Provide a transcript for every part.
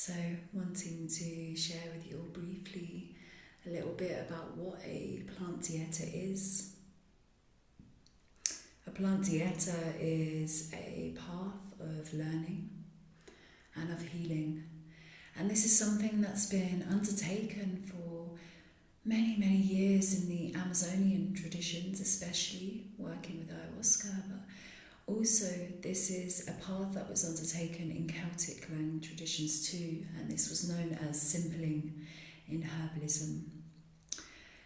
So, wanting to share with you all briefly a little bit about what a plant dieta is. A plant dieta is a path of learning and of healing. And this is something that's been undertaken for many, many years in the Amazonian traditions, especially working with ayahuasca, but also this is a path that was undertaken in Celtic learning traditions too, and this was known as simpling in herbalism.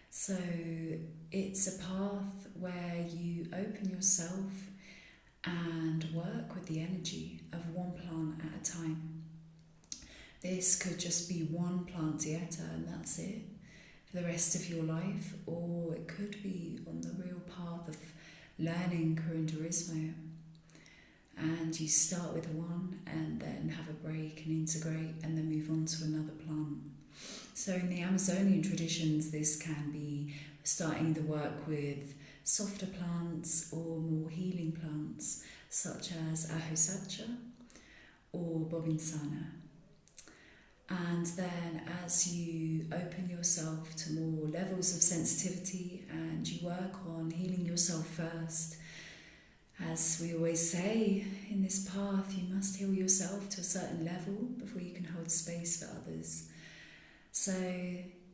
So it's a path where you open yourself and work with the energy of one plant at a time. This could just be one plant dieta and that's it for the rest of your life, or it could be on the real path of learning Kurandarismo, and you start with one and then have a break and integrate and then move on to another plant. So in the Amazonian traditions, this can be starting the work with softer plants or more healing plants such as ahosacha or bobinsana. And then as you open yourself to more levels of sensitivity and you work on healing yourself first, as we always say in this path, you must heal yourself to a certain level before you can hold space for others. So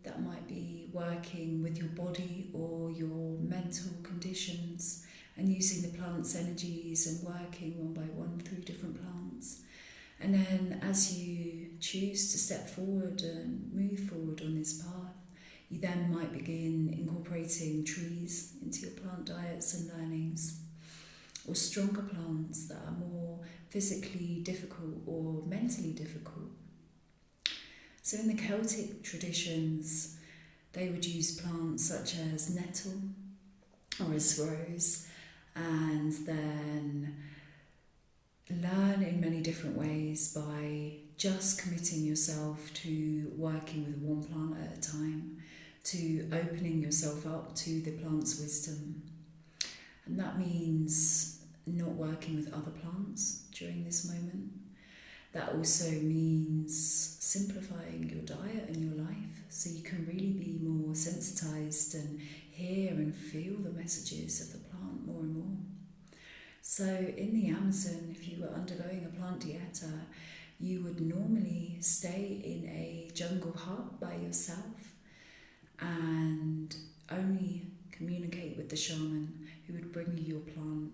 that might be working with your body or your mental conditions and using the plant's energies and working one by one through different plants. And then as you choose to step forward and move forward on this path, you then might begin incorporating trees into your plant diets and learnings, or stronger plants that are more physically difficult or mentally difficult. So in the Celtic traditions, they would use plants such as nettle or as rose, and then learn in many different ways by just committing yourself to working with one plant at a time, to opening yourself up to the plant's wisdom. And that means not working with other plants during this moment. That also means simplifying your diet and your life so you can really be more sensitized and hear and feel the messages of the plant more and more. So in the Amazon, if you were undergoing a plant dieta, you would normally stay in a jungle hut by yourself and only communicate with the shaman who would bring you your plant.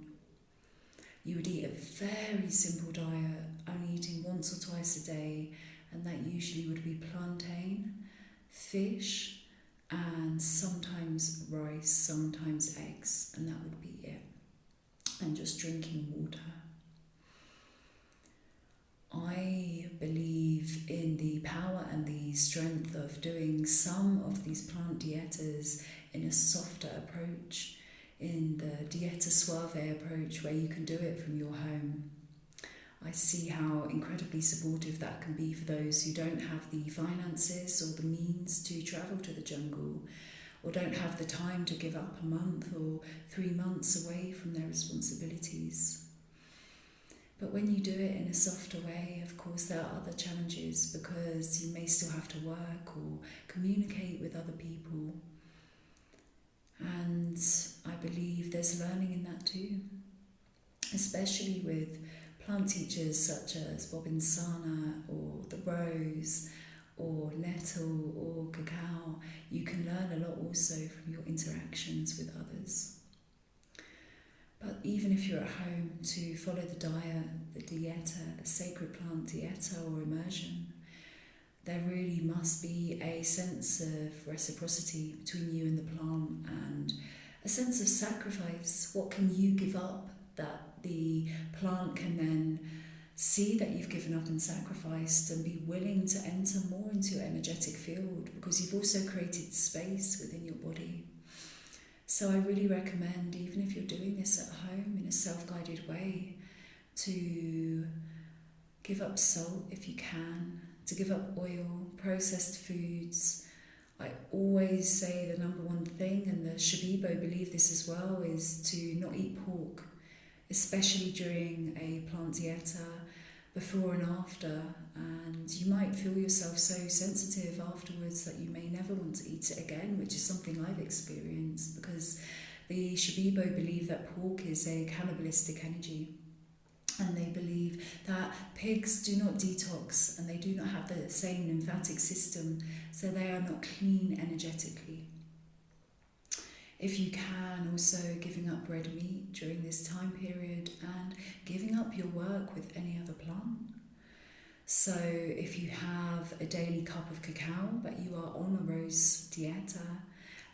You would eat a very simple diet, only eating once or twice a day, and that usually would be plantain, fish, and sometimes rice, sometimes eggs, and that would be it. And just drinking water. I believe in the power and the strength of doing some of these plant dietas in a softer approach, in the Dieta Suave approach where you can do it from your home. I see how incredibly supportive that can be for those who don't have the finances or the means to travel to the jungle, or don't have the time to give up a month or 3 months away from their responsibilities. But when you do it in a softer way, of course there are other challenges because you may still have to work or communicate with other people. And I believe there's learning in that too, especially with plant teachers such as bobinsana or the rose or nettle or cacao. You can learn a lot also from your interactions with others. But even if you're at home, to follow the diet, the dieta, the sacred plant dieta or immersion, there really must be a sense of reciprocity between you and the plant and a sense of sacrifice. What can you give up that the plant can then see that you've given up and sacrificed and be willing to enter more into your energetic field because you've also created space within your body. So I really recommend, even if you're doing this at home in a self-guided way, to give up salt if you can, to give up oil, processed foods. I always say the number one thing, and the Shipibo believe this as well, is to not eat pork, especially during a plant dieta, before and after, and you might feel yourself so sensitive afterwards that you may never want to eat it again, which is something I've experienced, because the Shipibo believe that pork is a cannibalistic energy, and they believe that pigs do not detox and they do not have the same lymphatic system, so they are not clean energetically. If you can, also giving up red meat during this time period and giving up your work with any other plant. So if you have a daily cup of cacao but you are on a rose dieta,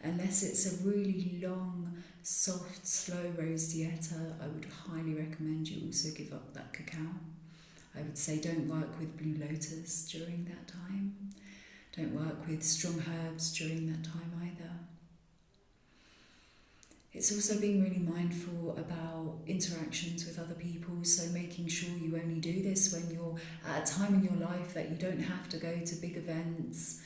unless it's a really long, soft, slow rose dieta, I would highly recommend you also give up that cacao. I would say don't work with blue lotus during that time. Don't work with strong herbs during that time either. It's also being really mindful about interactions with other people, so making sure you only do this when you're at a time in your life that you don't have to go to big events,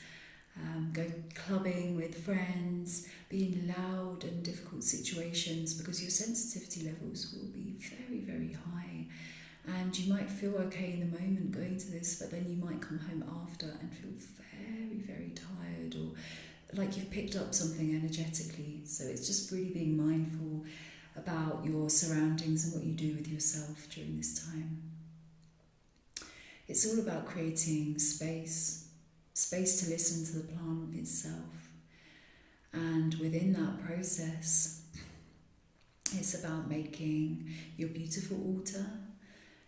go clubbing with friends, be in loud and difficult situations, because your sensitivity levels will be very, very high. And you might feel okay in the moment going to this, but then you might come home after and feel very, very tired, or like you've picked up something energetically. So it's just really being mindful about your surroundings and what you do with yourself during this time. It's all about creating space to listen to the plant itself. And within that process, it's about making your beautiful altar,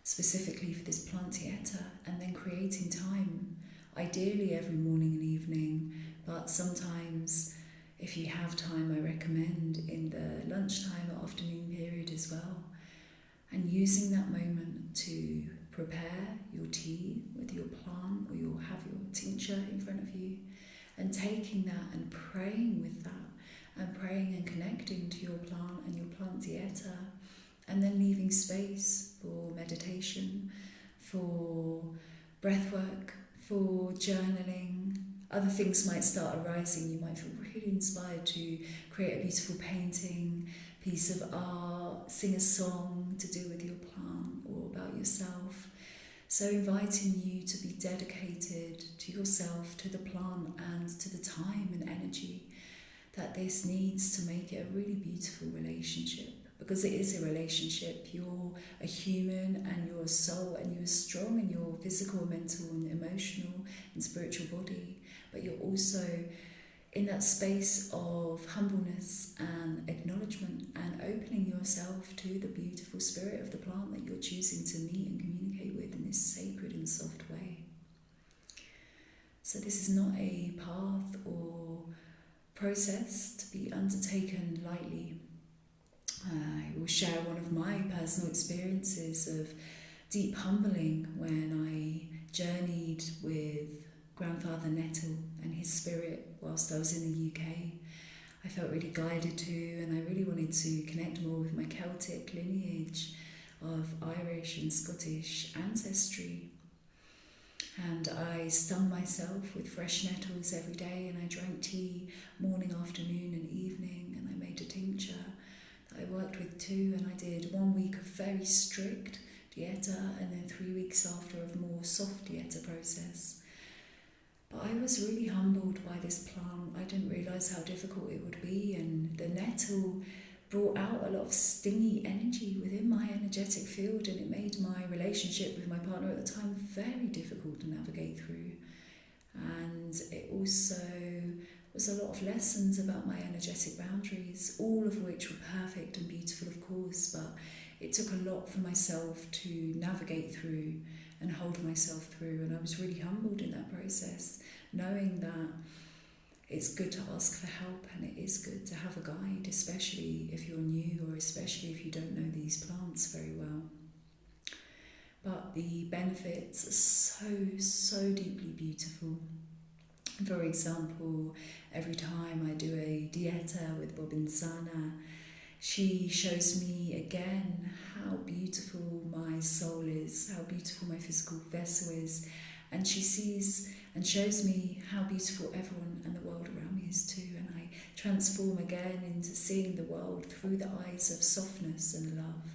specifically for this plant dieta, and then creating time, ideally every morning and evening, but sometimes if you have time, I recommend in the lunchtime or afternoon period as well, and using that moment to prepare your tea with your plant, or you'll have your tincture in front of you, and taking that and praying with that, and praying and connecting to your plant and your plant dieta, and then leaving space for meditation, for breath work, for journaling. Other things might start arising. You might feel really inspired to create a beautiful painting, piece of art, sing a song to do with your plant or about yourself. So inviting you to be dedicated to yourself, to the plant, and to the time and energy that this needs to make it a really beautiful relationship. Because it is a relationship. You're a human and you're a soul, and you're strong in your physical, mental and emotional and spiritual body, but you're also in that space of humbleness and acknowledgement and opening yourself to the beautiful spirit of the plant that you're choosing to meet and communicate with in this sacred and soft way. So this is not a path or process to be undertaken lightly. I will share one of my personal experiences of deep humbling when I journeyed with Grandfather Nettle and his spirit whilst I was in the UK. I felt really guided to, and I really wanted to connect more with my Celtic lineage of Irish and Scottish ancestry. And I stung myself with fresh nettles every day, and I drank tea morning, afternoon and evening, and I made a tincture I worked with too, and I did 1 week of very strict dieta and then 3 weeks after of more soft dieta process. But I was really humbled by this plant. I didn't realise how difficult it would be, and the nettle brought out a lot of stingy energy within my energetic field, and it made my relationship with my partner at the time very difficult to navigate through. And it also was a lot of lessons about my energetic boundaries, all of which were perfect and beautiful, of course, but it took a lot for myself to navigate through and hold myself through. And I was really humbled in that process, knowing that it's good to ask for help, and it is good to have a guide, especially if you're new or especially if you don't know these plants very well. But the benefits are so deeply beautiful. For example, every time I do a dieta with Bobinsana, she shows me again how beautiful my soul is, how beautiful my physical vessel is, and she sees and shows me how beautiful everyone and the world around me is too, and I transform again into seeing the world through the eyes of softness and love.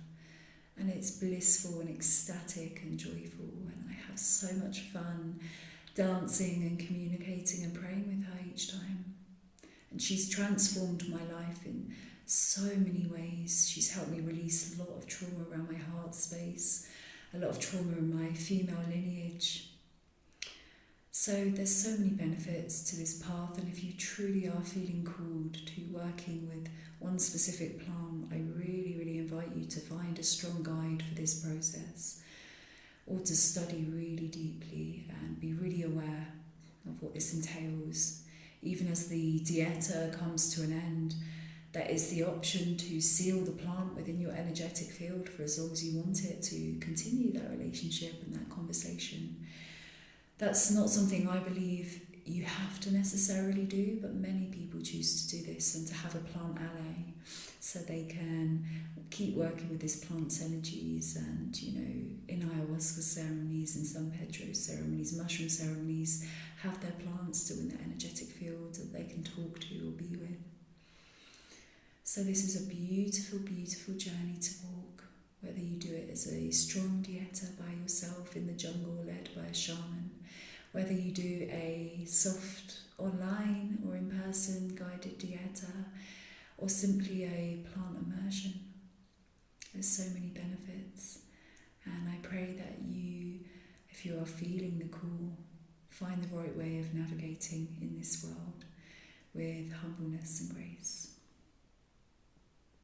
And it's blissful and ecstatic and joyful, and I have so much fun dancing and communicating and praying with her each time. And she's transformed my life in so many ways. She's helped me release a lot of trauma around my heart space, a lot of trauma in my female lineage. So there's so many benefits to this path, and if you truly are feeling called to working with one specific plant, I really, really invite you to find a strong guide for this process, or to study really deeply and be really aware of what this entails. Even as the Dieta comes to an end, there is the option to seal the plant within your energetic field for as long as you want it, to continue that relationship and that conversation. That's not something I believe you have to necessarily do, but many people choose to do this and to have a plant ally so they can keep working with this plant's energies. And, in ayahuasca ceremonies and San Pedro ceremonies, mushroom ceremonies, have their plants still in the energetic field that they can talk to or be with. So this is a beautiful, beautiful journey to walk, whether you do it as a strong dieta by yourself in the jungle led by a shaman, whether you do a soft online or in-person guided dieta, or simply a plant immersion. There's so many benefits, and I pray that you, if you are feeling the call, find the right way of navigating in this world with humbleness and grace.